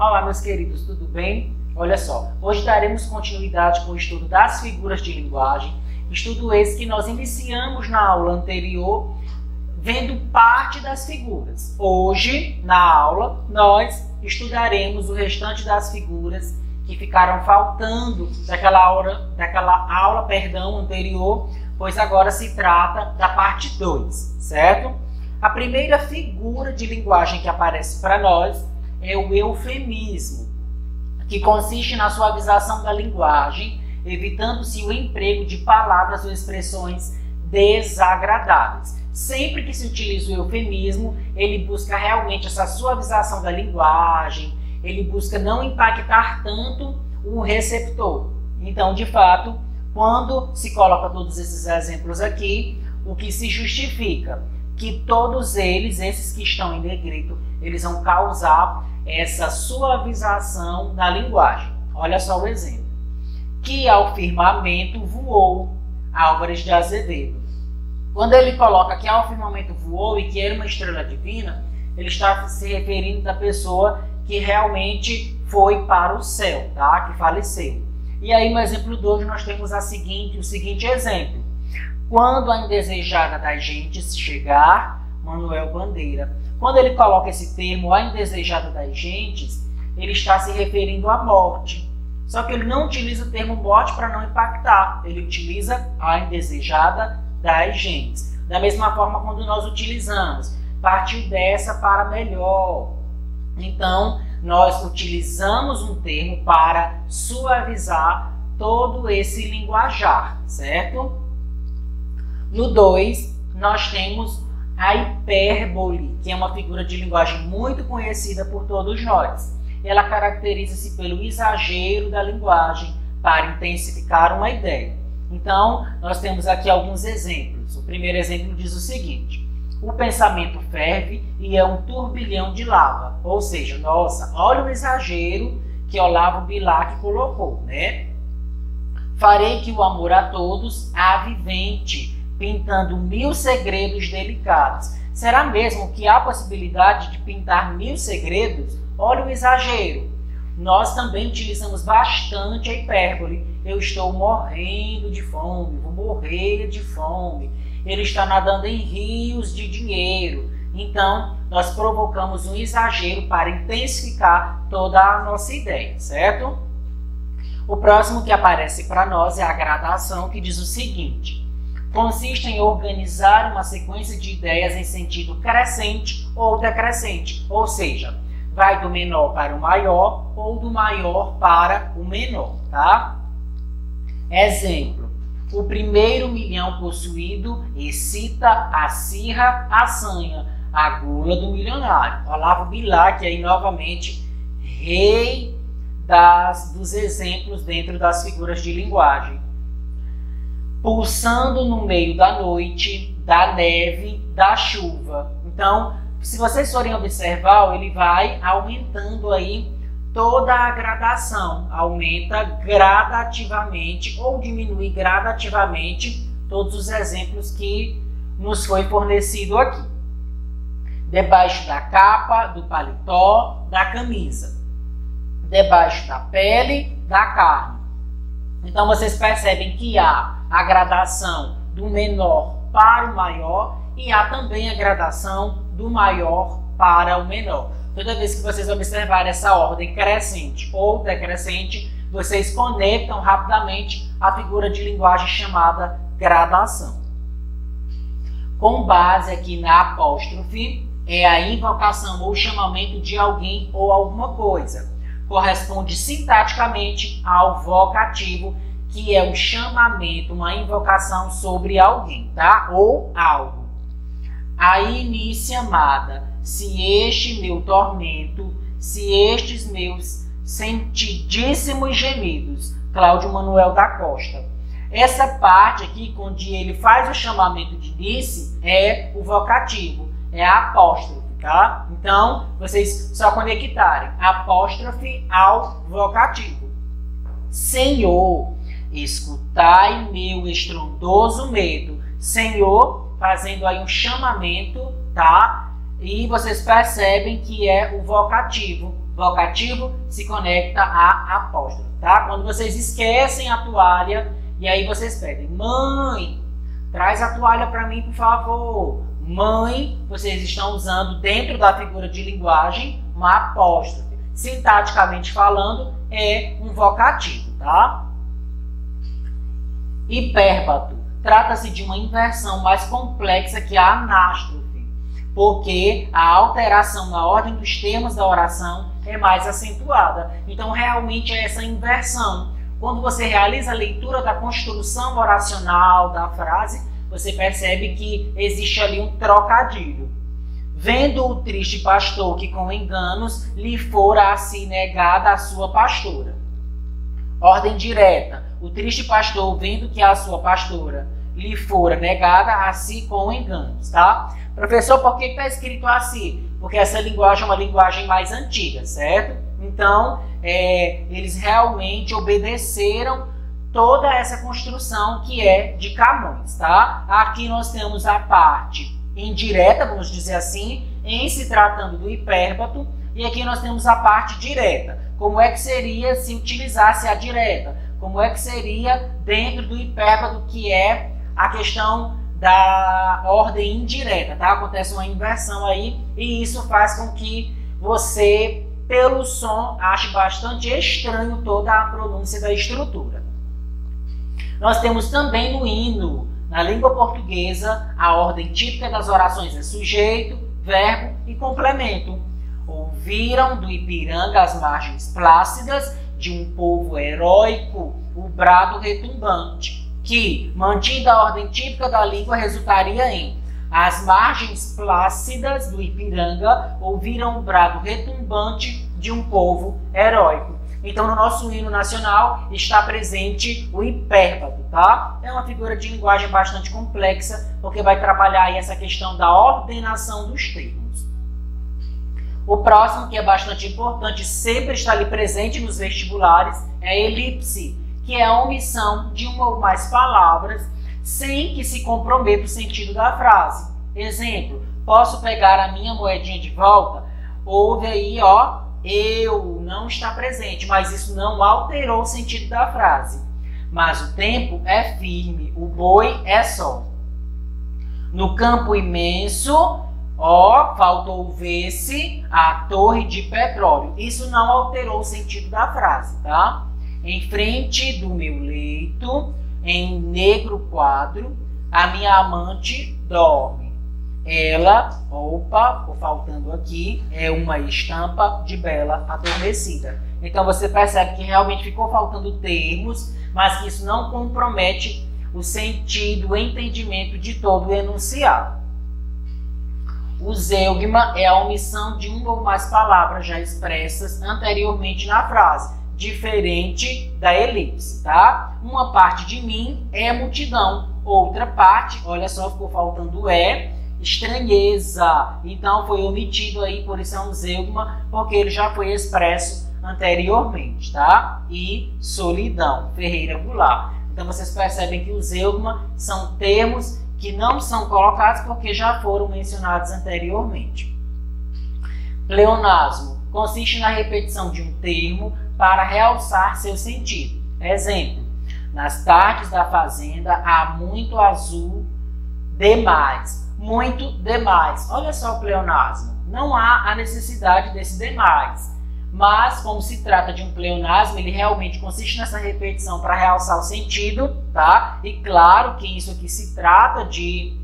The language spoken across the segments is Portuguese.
Olá, meus queridos, tudo bem? Olha só, hoje daremos continuidade com o estudo das figuras de linguagem, estudo esse que nós iniciamos na aula anterior, vendo parte das figuras. Hoje, na aula, nós estudaremos o restante das figuras que ficaram faltando daquela aula anterior, pois agora se trata da parte 2, certo? A primeira figura de linguagem que aparece para nós é o eufemismo, que consiste na suavização da linguagem, evitando-se o emprego de palavras ou expressões desagradáveis. Sempre que se utiliza o eufemismo, ele busca realmente essa suavização da linguagem, ele busca não impactar tanto o receptor. Então, de fato, quando se coloca todos esses exemplos aqui, o que se justifica? Que todos eles, esses que estão em negrito, eles vão causar essa suavização na linguagem. Olha só o exemplo. Que ao firmamento voou, Álvares de Azevedo. Quando ele coloca que ao firmamento voou e que era uma estrela divina, ele está se referindo da pessoa que realmente foi para o céu, tá? Que faleceu. E aí no exemplo 2 nós temos o seguinte exemplo. Quando a indesejada das gentes chegar, Manuel Bandeira. Quando ele coloca esse termo, a indesejada das gentes, ele está se referindo à morte. Só que ele não utiliza o termo morte para não impactar. Ele utiliza a indesejada das gentes. Da mesma forma quando nós utilizamos, partiu dessa para melhor. Então, nós utilizamos um termo para suavizar todo esse linguajar, certo? No 2, nós temos a hipérbole, que é uma figura de linguagem muito conhecida por todos nós. Ela caracteriza-se pelo exagero da linguagem para intensificar uma ideia. Então, nós temos aqui alguns exemplos. O primeiro exemplo diz o seguinte: o pensamento ferve e é um turbilhão de lava. Ou seja, nossa, olha o exagero que Olavo Bilac colocou, né? Farei que o amor a todos avivente, pintando 1000 segredos delicados. Será mesmo que há possibilidade de pintar 1000 segredos? Olha o exagero. Nós também utilizamos bastante a hipérbole. Eu estou morrendo de fome, vou morrer de fome. Ele está nadando em rios de dinheiro. Então, nós provocamos um exagero para intensificar toda a nossa ideia, certo? O próximo que aparece para nós é a gradação, que diz o seguinte: consiste em organizar uma sequência de ideias em sentido crescente ou decrescente, ou seja, vai do menor para o maior ou do maior para o menor, tá? Exemplo: o primeiro milhão possuído excita, acirra, assanha, a gula do milionário. Olavo Bilac aí novamente, rei dos exemplos dentro das figuras de linguagem. Pulsando no meio da noite, da neve, da chuva. Então, se vocês forem observar, ele vai aumentando aí toda a gradação. Aumenta gradativamente ou diminui gradativamente todos os exemplos que nos foi fornecido aqui. Debaixo da capa, do paletó, da camisa. Debaixo da pele, da carne. Então vocês percebem que há a gradação do menor para o maior e há também a gradação do maior para o menor. Toda vez que vocês observarem essa ordem crescente ou decrescente, vocês conectam rapidamente a figura de linguagem chamada gradação. Com base aqui na apóstrofe, é a invocação ou chamamento de alguém ou alguma coisa. Corresponde sintaticamente ao vocativo, que é um chamamento, uma invocação sobre alguém, tá? Ou algo. Aí inicia amada, se este meu tormento, se estes meus sentidíssimos gemidos. Cláudio Manuel da Costa. Essa parte aqui, onde ele faz o chamamento de início, é o vocativo, é a apóstrofe, tá? Então, vocês só conectarem apóstrofe ao vocativo. Senhor, escutai meu estrondoso medo. Senhor, fazendo aí um chamamento, tá? E vocês percebem que é o vocativo, vocativo se conecta a apóstrofo, tá? Quando vocês esquecem a toalha e aí vocês pedem, mãe, traz a toalha para mim, por favor. Mãe, vocês estão usando dentro da figura de linguagem uma apóstrofe. Sintaticamente falando, é um vocativo, tá? Hipérbato. Trata-se de uma inversão mais complexa que a anástrofe, porque a alteração na ordem dos termos da oração é mais acentuada. Então, realmente é essa inversão. Quando você realiza a leitura da construção oracional da frase, você percebe que existe ali um trocadilho. Vendo o triste pastor que com enganos lhe fora assim negada a sua pastora. Ordem direta. O triste pastor, vendo que a sua pastora lhe fora negada a si com enganos, tá? Professor, por que está escrito assim? Porque essa linguagem é uma linguagem mais antiga, certo? Então, eles realmente obedeceram toda essa construção que é de Camões, tá? Aqui nós temos a parte indireta, vamos dizer assim, em se tratando do hipérbato, e aqui nós temos a parte direta. Como é que seria se utilizasse a direta? Como é que seria dentro do hipérbato, que é a questão da ordem indireta, tá? Acontece uma inversão aí, e isso faz com que você, pelo som, ache bastante estranho toda a pronúncia da estrutura. Nós temos também no hino, na língua portuguesa, a ordem típica das orações é sujeito, verbo e complemento. Ouviram do Ipiranga as margens plácidas de um povo heróico o brado retumbante, que, mantida a ordem típica da língua, resultaria em as margens plácidas do Ipiranga ouviram o brado retumbante de um povo heróico. Então, no nosso hino nacional está presente o hipérbato, tá? É uma figura de linguagem bastante complexa, porque vai trabalhar aí essa questão da ordenação dos termos. O próximo, que é bastante importante, sempre está ali presente nos vestibulares, é a elipse, que é a omissão de uma ou mais palavras sem que se comprometa o sentido da frase. Exemplo, posso pegar a minha moedinha de volta? Houve aí, ó, eu não está presente, mas isso não alterou o sentido da frase. Mas o tempo é firme, o boi é só. No campo imenso, ó, faltou ver-se a torre de petróleo. Isso não alterou o sentido da frase, tá? Em frente do meu leito, em negro quadro, a minha amante dorme. Ela, opa, ficou faltando aqui, é uma estampa de bela adormecida. Então você percebe que realmente ficou faltando termos, mas que isso não compromete o sentido, o entendimento de todo o enunciado. O zeugma é a omissão de uma ou mais palavras já expressas anteriormente na frase, diferente da elipse, tá? Uma parte de mim é multidão, outra parte, olha só, ficou faltando estranheza. Então foi omitido aí, por isso é um zeugma, porque ele já foi expresso anteriormente, tá? E solidão, Ferreira Goulart. Então vocês percebem que o zeugma são termos que não são colocados porque já foram mencionados anteriormente. Pleonasmo consiste na repetição de um termo para realçar seu sentido. Exemplo, nas tardes da fazenda há muito azul demais. Muito demais. Olha só o pleonasmo. Não há a necessidade desse demais. Mas, como se trata de um pleonasmo, ele realmente consiste nessa repetição para realçar o sentido, tá? E claro que isso aqui se trata de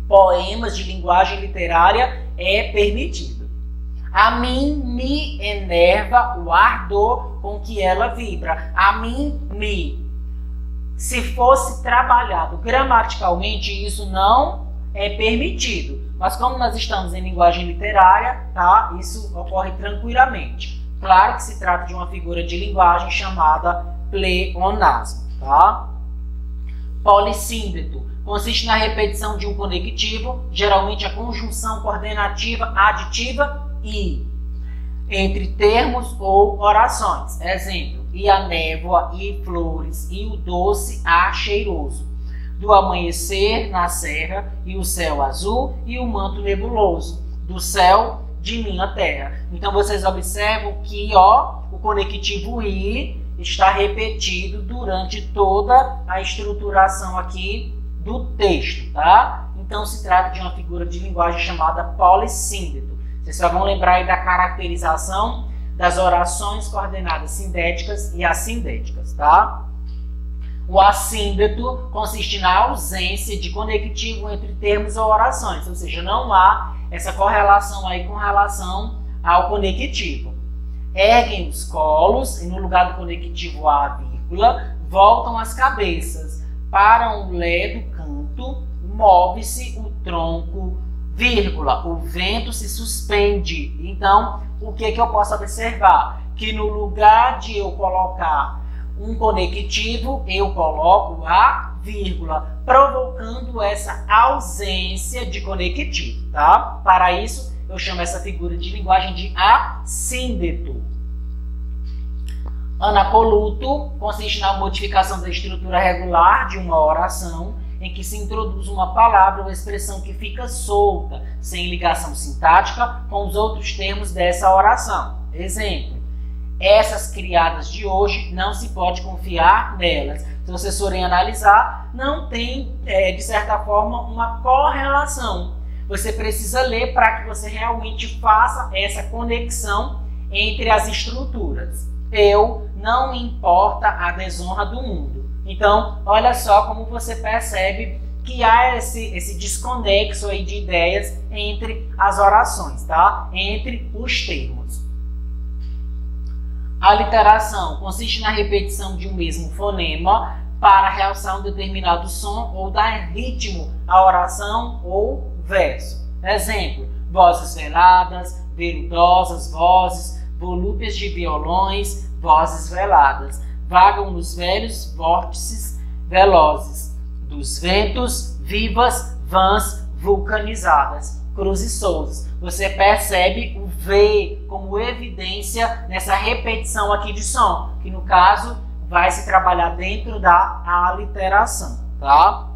poemas de linguagem literária, é permitido. A mim me enerva o ardor com que ela vibra. A mim me. Se fosse trabalhado gramaticalmente, isso não é permitido. Mas como nós estamos em linguagem literária, tá? Isso ocorre tranquilamente. Claro que se trata de uma figura de linguagem chamada pleonasmo, tá? Polissíndeto consiste na repetição de um conectivo, geralmente a conjunção coordenativa aditiva e entre termos ou orações. Exemplo, e a névoa, e flores, e o doce ar cheiroso. Do amanhecer na serra, e o céu azul, e o manto nebuloso. Do céu de minha terra. Então vocês observam que o conectivo I está repetido durante toda a estruturação aqui do texto, tá? Então se trata de uma figura de linguagem chamada polissíndeto. Vocês só vão lembrar aí da caracterização das orações coordenadas sindéticas e assindéticas, tá? O assíndeto consiste na ausência de conectivo entre termos ou orações, ou seja, não há essa correlação aí com relação ao conectivo. Erguem os colos e no lugar do conectivo a vírgula, voltam as cabeças. Para um lé do canto, move-se o tronco, vírgula, o vento se suspende. Então, o que eu posso observar? Que no lugar de eu colocar um conectivo, eu coloco a vírgula, provocando essa ausência de conectivo, tá? Para isso, eu chamo essa figura de linguagem de assíndeto. Anacoluto consiste na modificação da estrutura regular de uma oração em que se introduz uma palavra ou expressão que fica solta, sem ligação sintática com os outros termos dessa oração. Exemplo: essas criadas de hoje, não se pode confiar nelas. Se vocês forem analisar, não tem, de certa forma, uma correlação. Você precisa ler para que você realmente faça essa conexão entre as estruturas. Eu não importa a desonra do mundo. Então, olha só como você percebe que há esse desconexo aí de ideias entre as orações, tá? Entre os termos. A literação consiste na repetição de um mesmo fonema para realçar um determinado som ou dar ritmo à oração ou verso. Exemplo: vozes veladas, veludosas vozes, volúpias de violões, vozes veladas. Vagam nos velhos vórtices velozes dos ventos, vivas, vãs, vulcanizadas. Cruz e Souza. Você percebe o V como evidência nessa repetição aqui de som, que no caso vai se trabalhar dentro da aliteração, tá?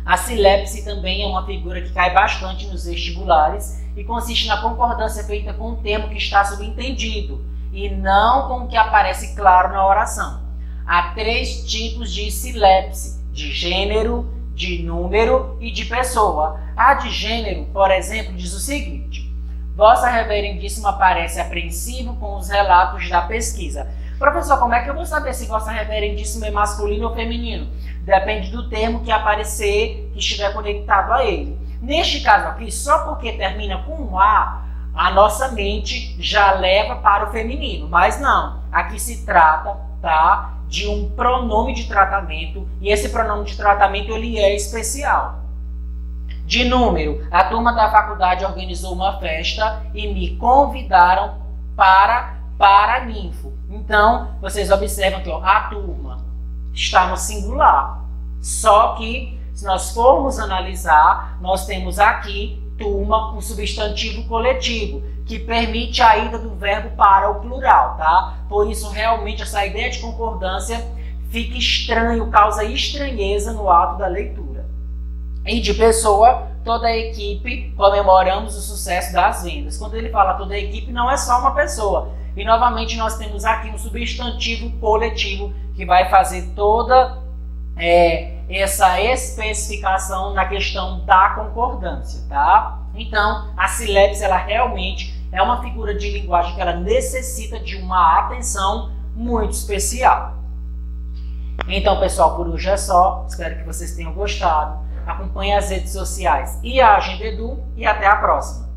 A silepse também é uma figura que cai bastante nos vestibulares e consiste na concordância feita com o termo que está subentendido e não com o que aparece claro na oração. Há 3 tipos de silepse: de gênero, de número e de pessoa. A de gênero, por exemplo, diz o seguinte: Vossa Reverendíssima parece apreensivo com os relatos da pesquisa. Professor, como é que eu vou saber se Vossa Reverendíssima é masculino ou feminino? Depende do termo que aparecer, que estiver conectado a ele. Neste caso aqui, só porque termina com um a nossa mente já leva para o feminino. Mas não, aqui se trata, tá, de um pronome de tratamento, e esse pronome de tratamento ele é especial. De número: a turma da faculdade organizou uma festa e me convidaram para ninfo. Então, vocês observam que a turma está no singular. Só que, se nós formos analisar, nós temos aqui turma, um substantivo coletivo, que permite a ida do verbo para o plural, tá? Por isso, realmente, essa ideia de concordância fica estranho, causa estranheza no ato da leitura. E de pessoa, toda a equipe, comemoramos o sucesso das vendas. Quando ele fala toda a equipe, não é só uma pessoa. E, novamente, nós temos aqui um substantivo coletivo que vai fazer toda essa especificação na questão da concordância, tá? Então, a silepse, ela realmente é uma figura de linguagem que ela necessita de uma atenção muito especial. Então, pessoal, por hoje é só. Espero que vocês tenham gostado. Acompanhe as redes sociais e a Agenda Edu e até a próxima.